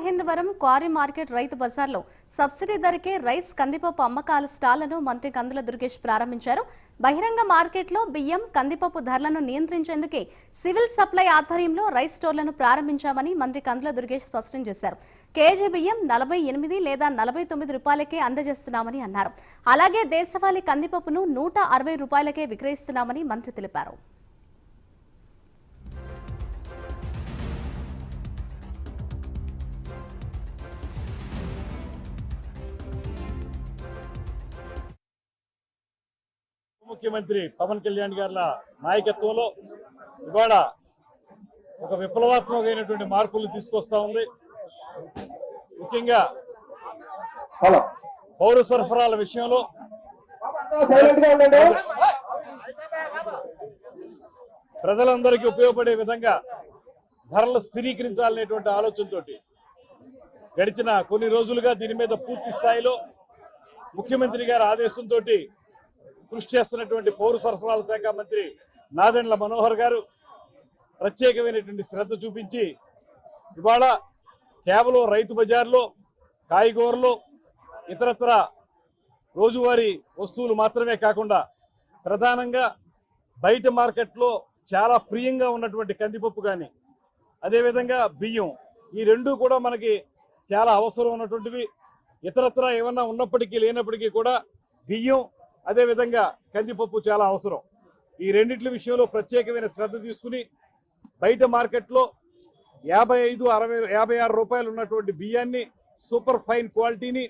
Mahendravaram quarry market రైతు బజార్లో subsidy ధరకే రైస్ కందిపప్పు అమ్మకాల స్టాళ్లను మంత్రి కందుల దుర్గేష్ ప్రారంభించారు. బహిరంగ మార్కెట్లో బియ్యం కందిపప్పు ధరలను నియంత్రించేందుకే సివిల్ సప్లై ఆధ్వర్యంలో రైస్ స్టోర్లను ప్రారంభించామని మంత్రి కందుల దుర్గేష్ స్పష్టం చేశారు. కేజీ బియ్యం 48 లేదా 49 రూపాయలకే అందజేస్తున్నామని అన్నారు. అలాగే దేశవాళీ కందిపప్పును 160 రూపాయలకే విక్రయిస్తున్నామని మంత్రి తెలిపారు. ముఖ్యమంత్రి పవన్ కళ్యాణ్ గారి నాయకత్వంలో ఇవాళ ఒక విప్లవాత్మకమైనటువంటి మార్పులు తీసుకొస్తా ఉంది. ముఖ్యంగా పౌర సరఫరాల విషయంలో ప్రజలందరికీ ఉపయోగపడే విధంగా ధరలు స్థిరీకరించాలనేటువంటి ఆలోచనతో గడిచిన కొన్ని రోజులుగా దీని మీద పూర్తి స్థాయిలో ముఖ్యమంత్రి గారి ఆదేశంతో కృషి చేస్తున్నటువంటి పౌర సరఫరాల శాఖ మంత్రి నాదెండ్ల మనోహర్ గారు ప్రత్యేకమైనటువంటి శ్రద్ధ చూపించి ఇవాళ కేవలం రైతు బజార్లో కాయగూరలు ఇతరత్ర రోజువారీ వస్తువులు మాత్రమే కాకుండా ప్రధానంగా బయట మార్కెట్లో చాలా ప్రియంగా ఉన్నటువంటి కందిపప్పు కానీ అదేవిధంగా బియ్యం ఈ రెండూ కూడా మనకి చాలా అవసరం ఉన్నటువంటివి. ఇతరత్ర ఏమన్నా ఉన్నప్పటికీ లేనప్పటికీ కూడా బియ్యం అదేవిధంగా కందిపప్పు చాలా అవసరం. ఈ రెండింటి విషయంలో ప్రత్యేకమైన శ్రద్ధ తీసుకుని బయట మార్కెట్లో 55, 60, 56 రూపాయలు ఉన్నటువంటి బియ్యాన్ని సూపర్ ఫైన్ క్వాలిటీని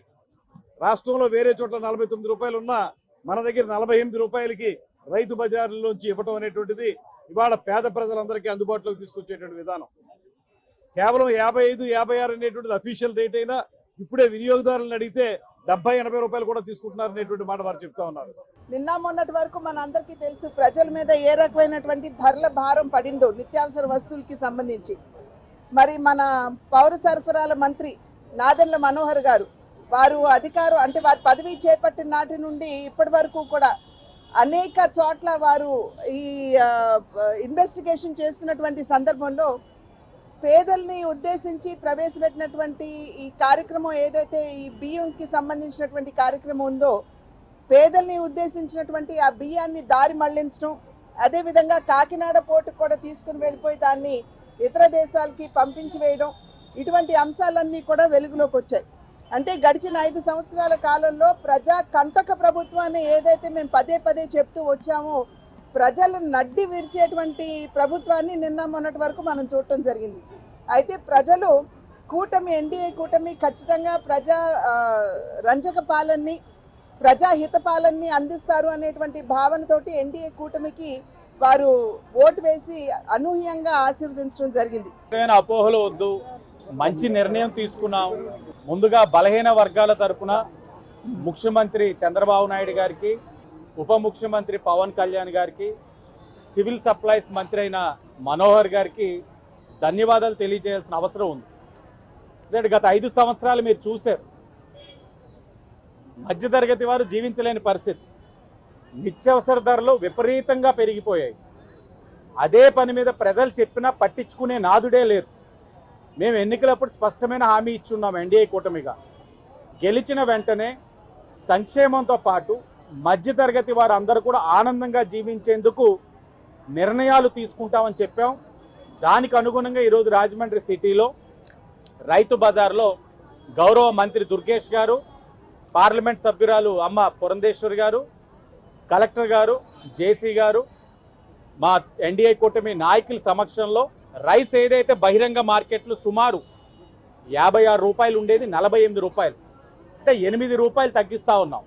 రాష్ట్రంలో వేరే చోట్ల 49 రూపాయలు ఉన్నా మన దగ్గర 48 రూపాయలకి రైతు బజార్లోంచి ఇవ్వటం అనేటువంటిది ఇవాళ పేద ప్రజలందరికీ అందుబాటులోకి తీసుకొచ్చేటువంటి విధానం. కేవలం 55, 56 అనేటువంటిది అఫీషియల్ రేట్ అయినా ఇప్పుడే వినియోగదారులను అడిగితే 70-80 రూపాయలు కూడా తీసుకుంటున్నారు అనేటువంటి మాట వారు చెప్తా ఉన్నారు. నిన్న మొన్నటి వరకు మన అందరికీ తెలుసు ప్రజల మీద ఏ రకమైనటువంటి ధరల భారం పడిందో నిత్యావసర వస్తువులకి సంబంధించి. మరి మన పౌర సరఫరాల మంత్రి నాదెండ్ల మనోహర్ గారు వారు అధికారం అంటే వారి పదవి చేపట్టిన నాటి నుండి ఇప్పటి వరకు కూడా అనేక చోట్ల వారు ఈ ఇన్వెస్టిగేషన్ చేస్తున్నటువంటి సందర్భంలో పేదల్ని ఉద్దేశించి ప్రవేశపెట్టినటువంటి ఈ కార్యక్రమం ఏదైతే ఈ బియ్యంకి సంబంధించినటువంటి కార్యక్రమం ఉందో పేదల్ని ఉద్దేశించినటువంటి ఆ బియ్యాన్ని దారి మళ్లించడం, అదేవిధంగా కాకినాడ పోర్టుకు కూడా తీసుకుని వెళ్ళిపోయి దాన్ని ఇతర దేశాలకి పంపించి వేయడం, ఇటువంటి అంశాలన్నీ కూడా వెలుగులోకి వచ్చాయి. అంటే గడిచిన 5 సంవత్సరాల కాలంలో ప్రజా కంటక ప్రభుత్వాన్ని ఏదైతే మేము పదే పదే చెప్తూ వచ్చామో ప్రజలు నడ్డి విరిచేటువంటి ప్రభుత్వాన్ని నిన్న మొన్నటి వరకు మనం చూడటం జరిగింది. అయితే ప్రజలు కూటమి ఎన్డీఏ కూటమి ఖచ్చితంగా ప్రజా రంజక పాలనని ప్రజాహిత పాలనని అందిస్తారు అనేటువంటి భావనతోటి ఎన్డీఏ కూటమికి వారు ఓటు వేసి అనూహ్యంగా ఆశీర్వదించడం జరిగింది. అపోహలు వద్దు, మంచి నిర్ణయం తీసుకున్నాం. ముందుగా బలహీన వర్గాల తరపున ముఖ్యమంత్రి చంద్రబాబు నాయుడు గారికి, ఉప ముఖ్యమంత్రి పవన్ కళ్యాణ్ గారికి, సివిల్ సప్లైస్ మంత్రి అయిన మనోహర్ గారికి ధన్యవాదాలు తెలియజేయాల్సిన అవసరం ఉంది. ఎందుకంటే గత 5 సంవత్సరాలు మీరు చూశారు, మధ్యతరగతి వారు జీవించలేని పరిస్థితి, నిత్యావసర ధరలు విపరీతంగా పెరిగిపోయాయి. అదే పని మీద ప్రజలు చెప్పినా పట్టించుకునే నాదుడే లేరు. మేము ఎన్నికలప్పుడు స్పష్టమైన హామీ ఇచ్చున్నాం. ఎన్డీఏ కూటమిగా గెలిచిన వెంటనే సంక్షేమంతో పాటు మధ్యతరగతి వారు అందరూ కూడా ఆనందంగా జీవించేందుకు నిర్ణయాలు తీసుకుంటామని చెప్పాం. దానికి అనుగుణంగా ఈరోజు రాజమండ్రి సిటీలో రైతు బజార్లో గౌరవ మంత్రి దుర్గేష్ గారు, పార్లమెంట్ సభ్యురాలు అమ్మ పురంధేశ్వరి గారు, కలెక్టర్ గారు, జేసీ గారు, మా ఎన్డీఏ కూటమి నాయకుల సమక్షంలో రైస్ ఏదైతే బహిరంగ మార్కెట్లు సుమారు 56 రూపాయలు ఉండేది 48 రూపాయలు, అంటే 8 రూపాయలు తగ్గిస్తూ ఉన్నాం.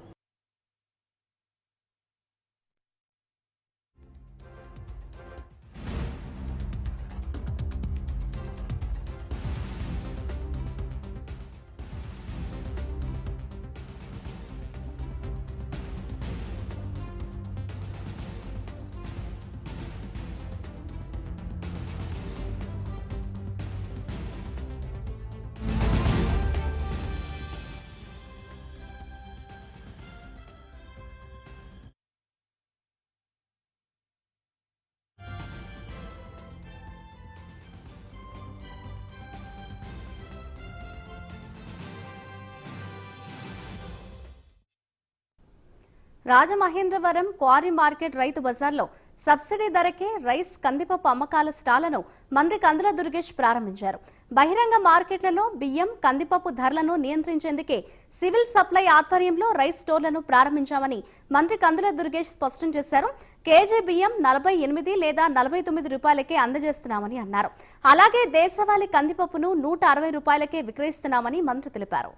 రాజమహేంద్రవరం క్వారీ మార్కెట్ రైతు బజార్లో సబ్సిడీ ధరకే రైస్ కందిపప్పు అమ్మకాల స్టాళ్లను మంత్రి కందుల దుర్గేష్ ప్రారంభించారు. బహిరంగ మార్కెట్లలో బియ్యం కందిపప్పు ధరలను నియంత్రించేందుకే సివిల్ సప్లై ఆధ్వర్యంలో రైస్ స్టోర్లను ప్రారంభించామని మంత్రి కందుల దుర్గేష్ స్పష్టం చేశారు. కేజీ బియ్యం 48 లేదా 49 రూపాయలకే అందజేస్తున్నామని అన్నారు. అలాగే దేశవాళీ కందిపప్పును 160 రూపాయలకే విక్రయిస్తున్నామని మంత్రి తెలిపారు.